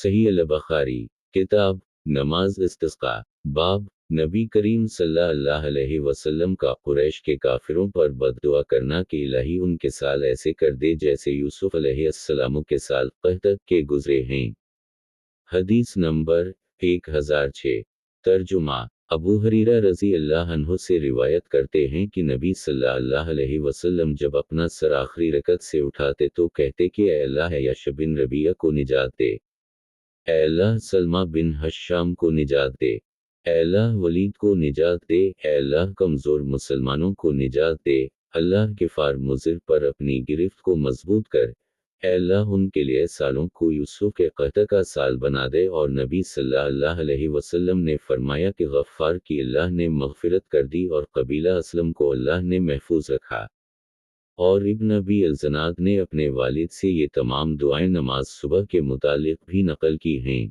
صحیح البخاری کتاب نماز استسقا باب نبی کریم صلی اللہ علیہ وسلم کا قریش کے کافروں پر بد دعا کرنا کہ الہی ان کے سال ایسے کر دے جیسے یوسف علیہ السلام کے سال قحط کے گزرے ہیں۔ حدیث نمبر 1006۔ ترجمہ ابو ہریرہ رضی اللہ عنہ سے روایت کرتے ہیں کہ نبی صلی اللہ علیہ وسلم جب اپنا سر آخری رکعت سے اٹھاتے تو کہتے کہ اے اللہ عیاش بن ربیعہ کو نجات دے، اے اللہ سلمہ بن حشام کو نجات دے، اے اللہ ولید کو نجات دے، اے اللہ کمزور مسلمانوں کو نجات دے، اللہ کفار مضر پر اپنی گرفت کو مضبوط کر، اے اللہ ان کے لیے سالوں کو یوسف کے قحط کا سال بنا دے۔ اور نبی صلی اللہ علیہ وسلم نے فرمایا کہ غفار کی اللہ نے مغفرت کر دی اور قبیلہ اسلم کو اللہ نے محفوظ رکھا۔ اور ابن ابی الزناد نے اپنے والد سے یہ تمام دعائیں نماز صبح کے متعلق بھی نقل کی ہیں۔